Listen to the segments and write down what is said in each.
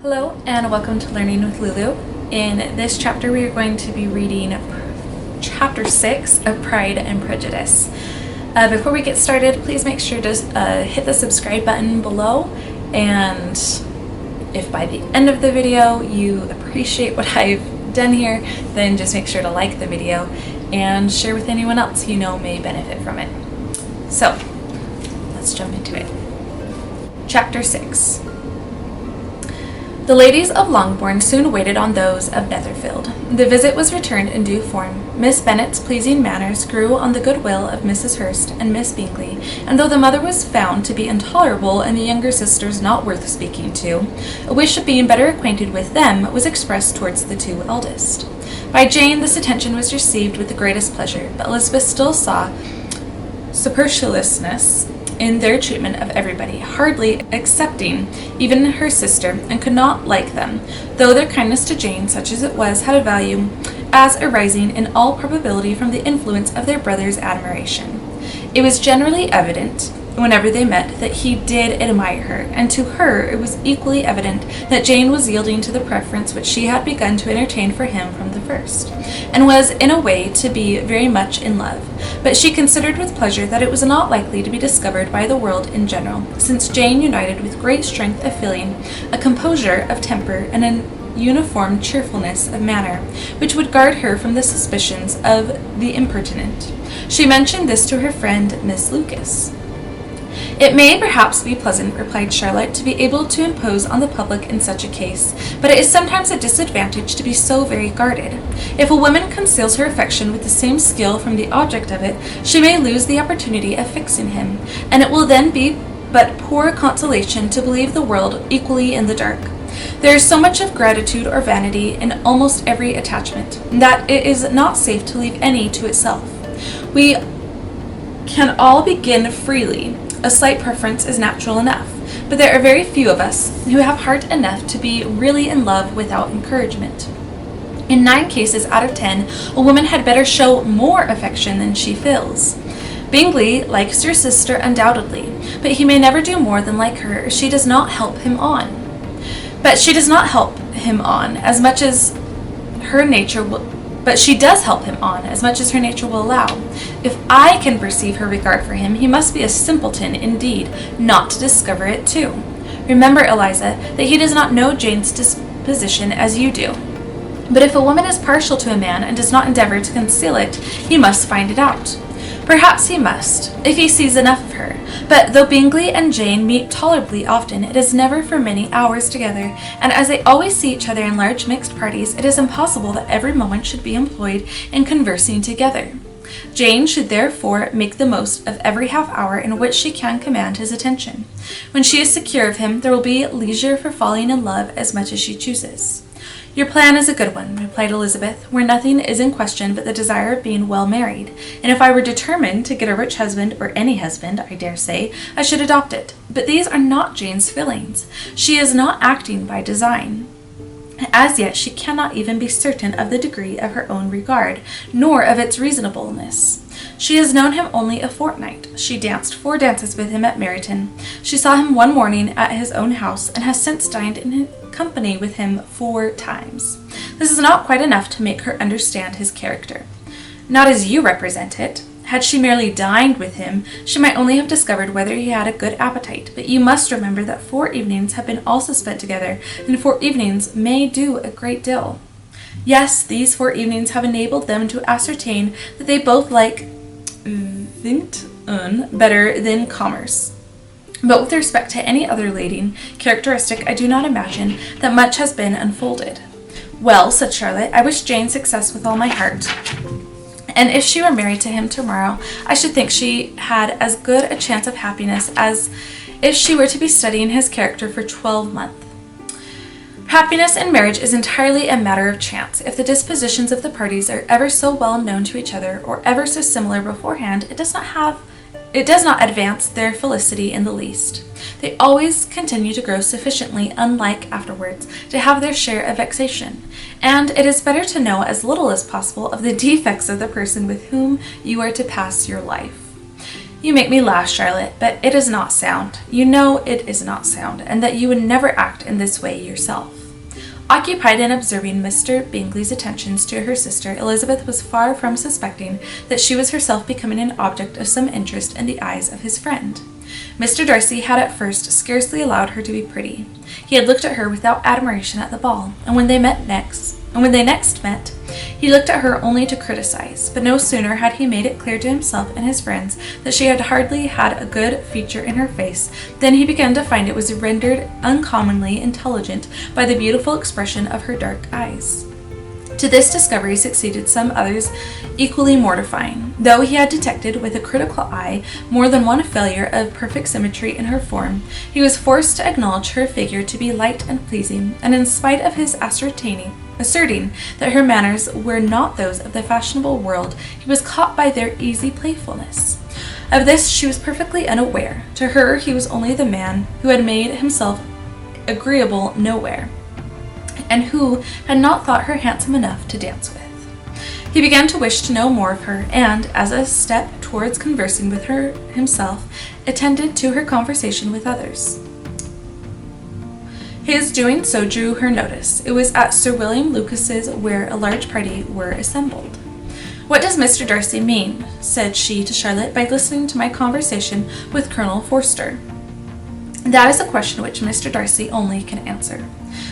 Hello and welcome to Learning with Lulu. In this chapter we are going to be reading chapter 6 of Pride and Prejudice. Before we get started, please make sure to hit the subscribe button below, and if by the end of the video you appreciate what I've done here, then just make sure to like the video and share with anyone else you know may benefit from it. So let's jump into it. Chapter 6. The ladies of Longbourn soon waited on those of Netherfield. The visit was returned in due form. Miss Bennet's pleasing manners grew on the goodwill of Mrs. Hurst and Miss Bingley, and though the mother was found to be intolerable and the younger sisters not worth speaking to, a wish of being better acquainted with them was expressed towards the two eldest. By Jane this attention was received with the greatest pleasure, but Elizabeth still saw superciliousness in their treatment of everybody, hardly excepting even her sister, and could not like them, though their kindness to Jane, such as it was, had a value as arising in all probability from the influence of their brother's admiration. It was generally evident, whenever they met, that he did admire her, and to her it was equally evident that Jane was yielding to the preference which she had begun to entertain for him from the first, and was in a way to be very much in love. But she considered with pleasure that it was not likely to be discovered by the world in general, since Jane united with great strength of feeling, a composure of temper, and an uniform cheerfulness of manner, which would guard her from the suspicions of the impertinent. She mentioned this to her friend Miss Lucas. "It may perhaps be pleasant," replied Charlotte, "to be able to impose on the public in such a case, but it is sometimes a disadvantage to be so very guarded. If a woman conceals her affection with the same skill from the object of it, she may lose the opportunity of fixing him, and it will then be but poor consolation to believe the world equally in the dark. There is so much of gratitude or vanity in almost every attachment, that it is not safe to leave any to itself. We can all begin freely. A slight preference is natural enough, but there are very few of us who have heart enough to be really in love without encouragement. In 9 cases out of 10, a woman had better show more affection than she feels. Bingley likes your sister undoubtedly, but he may never do more than like her, or she does not help him on. But she does much as her nature will. But she does help him on as much as her nature will allow. If I can perceive her regard for him, he must be a simpleton indeed not to discover it too. Remember, Eliza, that he does not know Jane's disposition as you do. But if a woman is partial to a man and does not endeavor to conceal it, he must find it out. Perhaps he must, if he sees enough of her. But though Bingley and Jane meet tolerably often, it is never for many hours together, and as they always see each other in large mixed parties, it is impossible that every moment should be employed in conversing together. Jane should therefore make the most of every half hour in which she can command his attention. When she is secure of him, there will be leisure for falling in love as much as she chooses." "Your plan is a good one," replied Elizabeth, "where nothing is in question but the desire of being well married, and if I were determined to get a rich husband, or any husband, I dare say, I should adopt it. But these are not Jane's feelings. She is not acting by design. As yet she cannot even be certain of the degree of her own regard, nor of its reasonableness. She has known him only a fortnight. She danced 4 dances with him at Meryton. She saw him one morning at his own house, and has since dined in company with him 4 times. This is not quite enough to make her understand his character. Not as you represent it. Had she merely dined with him, she might only have discovered whether he had a good appetite, but you must remember that 4 evenings have been also spent together, and 4 evenings may do a great deal. Yes, these 4 evenings have enabled them to ascertain that they both like vingt un better than commerce. But with respect to any other leading characteristic, I do not imagine that much has been unfolded." "Well," said Charlotte, "I wish Jane success with all my heart. And if she were married to him tomorrow, I should think she had as good a chance of happiness as if she were to be studying his character for 12 months. Happiness in marriage is entirely a matter of chance. If the dispositions of the parties are ever so well known to each other, or ever so similar beforehand, it does not advance their felicity in the least. They always continue to grow sufficiently unlike afterwards to have their share of vexation, and it is better to know as little as possible of the defects of the person with whom you are to pass your life. You make me laugh, Charlotte, but it is not sound. You know it is not sound, and that you would never act in this way yourself." Occupied in observing Mr. Bingley's attentions to her sister, Elizabeth was far from suspecting that she was herself becoming an object of some interest in the eyes of his friend. Mr. Darcy had at first scarcely allowed her to be pretty. He had looked at her without admiration at the ball, and when they next met, he looked at her only to criticize. But no sooner had he made it clear to himself and his friends that she had hardly had a good feature in her face than he began to find it was rendered uncommonly intelligent by the beautiful expression of her dark eyes. To this discovery succeeded some others equally mortifying. Though he had detected with a critical eye more than one failure of perfect symmetry in her form, he was forced to acknowledge her figure to be light and pleasing, and in spite of his asserting that her manners were not those of the fashionable world, he was caught by their easy playfulness. Of this she was perfectly unaware. To her he was only the man who had made himself agreeable nowhere, and who had not thought her handsome enough to dance with. He began to wish to know more of her, and, as a step towards conversing with her himself, attended to her conversation with others. His doing so drew her notice. It was at Sir William Lucas's, where a large party were assembled. "What does Mr. Darcy mean," said she to Charlotte, "by listening to my conversation with Colonel Forster?" "That is a question which Mr. Darcy only can answer.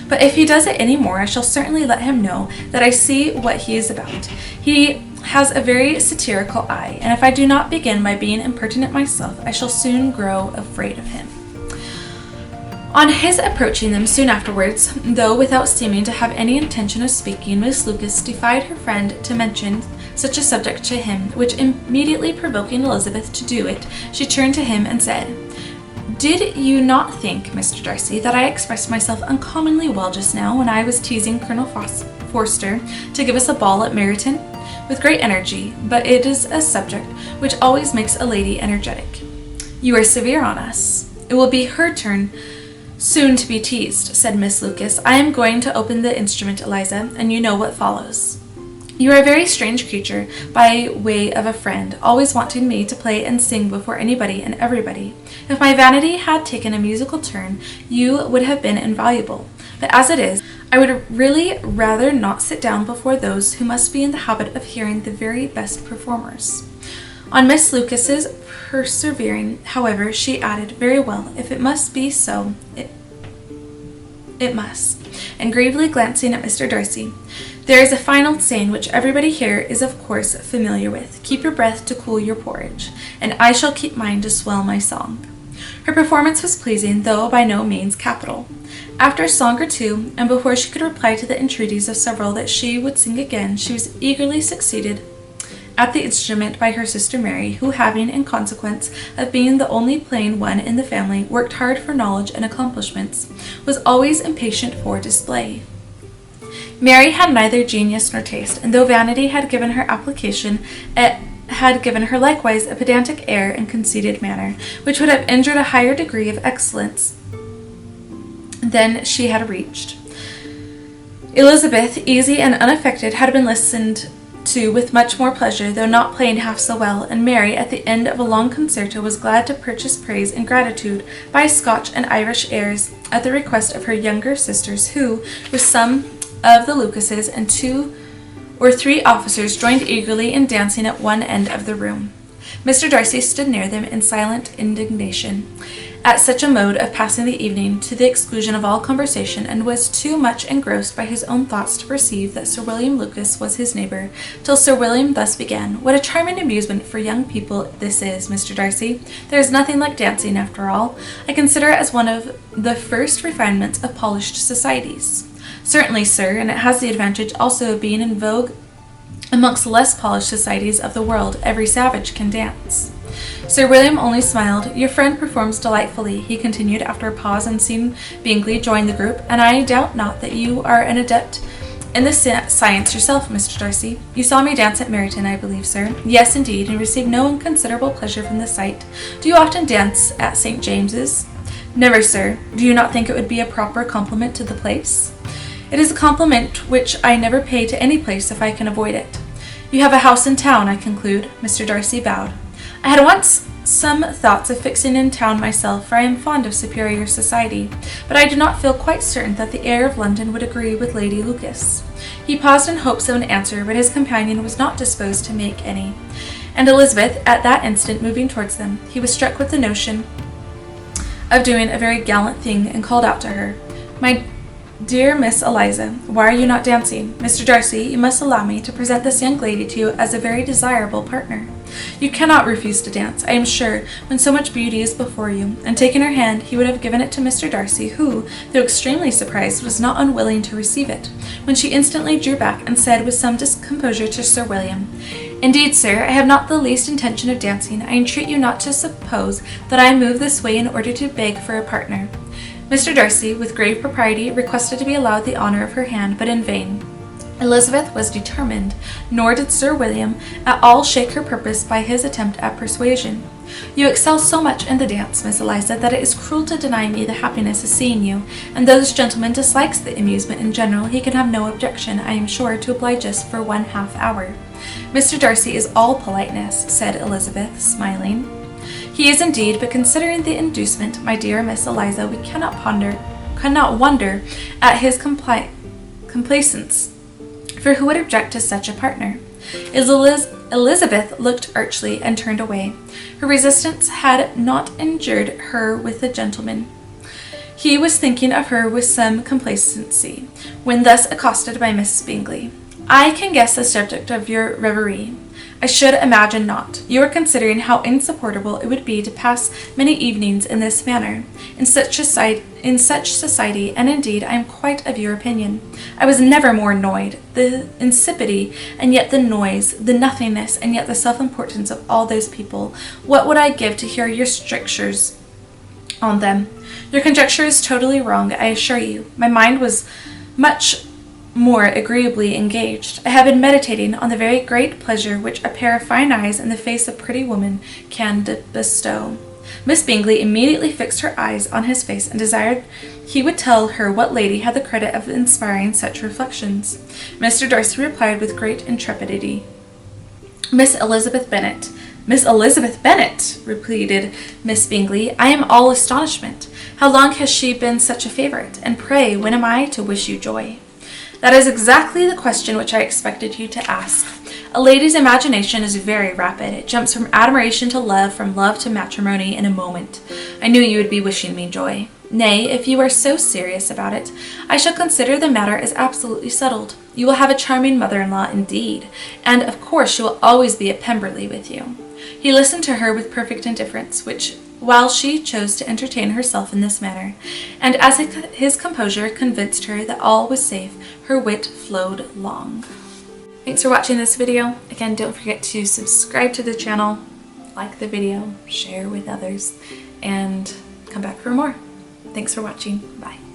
But if he does it any more, I shall certainly let him know that I see what he is about. He has a very satirical eye, and if I do not begin by being impertinent myself, I shall soon grow afraid of him." On his approaching them soon afterwards, though without seeming to have any intention of speaking, Miss Lucas defied her friend to mention such a subject to him, which immediately provoking Elizabeth to do it, she turned to him and said, "Did you not think, Mr. Darcy, that I expressed myself uncommonly well just now when I was teasing Colonel Forster to give us a ball at Meryton? With great energy, but it is a subject which always makes a lady energetic." "You are severe on us. It will be her turn soon to be teased," said Miss Lucas. "I am going to open the instrument, Eliza, and you know what follows. You are a very strange creature, by way of a friend, always wanting me to play and sing before anybody and everybody. If my vanity had taken a musical turn, you would have been invaluable. But as it is, I would really rather not sit down before those who must be in the habit of hearing the very best performers." On Miss Lucas's persevering, however, she added, "Very well, if it must be so, it must," and gravely glancing at Mr. Darcy, "There is a fine old saying which everybody here is of course familiar with, 'Keep your breath to cool your porridge,' and I shall keep mine to swell my song." Her performance was pleasing, though by no means capital. After a song or two, and before she could reply to the entreaties of several that she would sing again, she was eagerly succeeded at the instrument by her sister Mary, who, having, in consequence of being the only plain one in the family, worked hard for knowledge and accomplishments, was always impatient for display. Mary had neither genius nor taste, and though vanity had given her application, it had given her likewise a pedantic air and conceited manner, which would have injured a higher degree of excellence than she had reached. Elizabeth, easy and unaffected, had been listened to with much more pleasure, though not playing half so well, and Mary, at the end of a long concerto, was glad to purchase praise and gratitude by Scotch and Irish airs at the request of her younger sisters, who, with some of the Lucases and 2 or 3 officers, joined eagerly in dancing at one end of the room. Mr. Darcy stood near them in silent indignation at such a mode of passing the evening, to the exclusion of all conversation, and was too much engrossed by his own thoughts to perceive that Sir William Lucas was his neighbour, till Sir William thus began, "What a charming amusement for young people this is, Mr. Darcy. There is nothing like dancing, after all. I consider it as one of the first refinements of polished societies." "Certainly, sir, and it has the advantage also of being in vogue amongst the less polished societies of the world. Every savage can dance." Sir William only smiled. "Your friend performs delightfully," he continued after a pause, and seeing Bingley join the group, "and I doubt not that you are an adept in the science yourself, Mr. Darcy. You saw me dance at Meryton, I believe, sir?" "Yes, indeed, and received no inconsiderable pleasure from the sight. Do you often dance at St. James's?" "Never, sir. Do you not think it would be a proper compliment to the place?" "It is a compliment which I never pay to any place if I can avoid it." "You have a house in town, I conclude?" Mr. Darcy bowed. "I had once some thoughts of fixing in town myself, for I am fond of superior society, but I do not feel quite certain that the air of London would agree with Lady Lucas." He paused in hopes of an answer, but his companion was not disposed to make any, and Elizabeth at that instant moving towards them, he was struck with the notion of doing a very gallant thing, and called out to her, "My dear Miss Eliza, why are you not dancing? Mr. Darcy, you must allow me to present this young lady to you as a very desirable partner. You cannot refuse to dance, I am sure, when so much beauty is before you." And taking her hand, he would have given it to Mr. Darcy, who, though extremely surprised, was not unwilling to receive it, when she instantly drew back and said with some discomposure to Sir William, "Indeed, sir, I have not the least intention of dancing. I entreat you not to suppose that I move this way in order to beg for a partner." Mr. Darcy, with grave propriety, requested to be allowed the honour of her hand, but in vain. Elizabeth was determined, nor did Sir William at all shake her purpose by his attempt at persuasion. "You excel so much in the dance, Miss Eliza, that it is cruel to deny me the happiness of seeing you, and though this gentleman dislikes the amusement in general, he can have no objection, I am sure, to oblige us for 1/2 hour." "Mr. Darcy is all politeness," said Elizabeth, smiling. "He is indeed, but considering the inducement, my dear Miss Eliza, we cannot wonder at his complaisance, for who would object to such a partner?" Elizabeth looked archly and turned away. Her resistance had not injured her with the gentleman. He was thinking of her with some complacency, when thus accosted by Miss Bingley. "I can guess the subject of your reverie. I should imagine not. You are considering how insupportable it would be to pass many evenings in this manner, in such society, and indeed I am quite of your opinion. I was never more annoyed. The insipidity, and yet the noise, the nothingness, and yet the self-importance of all those people. What would I give to hear your strictures on them? Your conjecture is totally wrong, I assure you. My mind was much more agreeably engaged. I have been meditating on the very great pleasure which a pair of fine eyes in the face of a pretty woman can bestow." Miss Bingley immediately fixed her eyes on his face and desired he would tell her what lady had the credit of inspiring such reflections. Mr. Darcy replied with great intrepidity, "Miss Elizabeth Bennet." "Miss Elizabeth Bennet!" repeated Miss Bingley. "I am all astonishment. How long has she been such a favourite? And pray, when am I to wish you joy?" "That is exactly the question which I expected you to ask. A lady's imagination is very rapid. It jumps from admiration to love, from love to matrimony in a moment. I knew you would be wishing me joy. Nay, if you are so serious about it, I shall consider the matter as absolutely settled. You will have a charming mother-in-law indeed, and of course she will always be at Pemberley with you." He listened to her with perfect indifference, while she chose to entertain herself in this manner, and as his composure convinced her that all was safe, her wit flowed long. Thanks for watching this video. Again, don't forget to subscribe to the channel, like the video, share with others, and come back for more. Thanks for watching. Bye.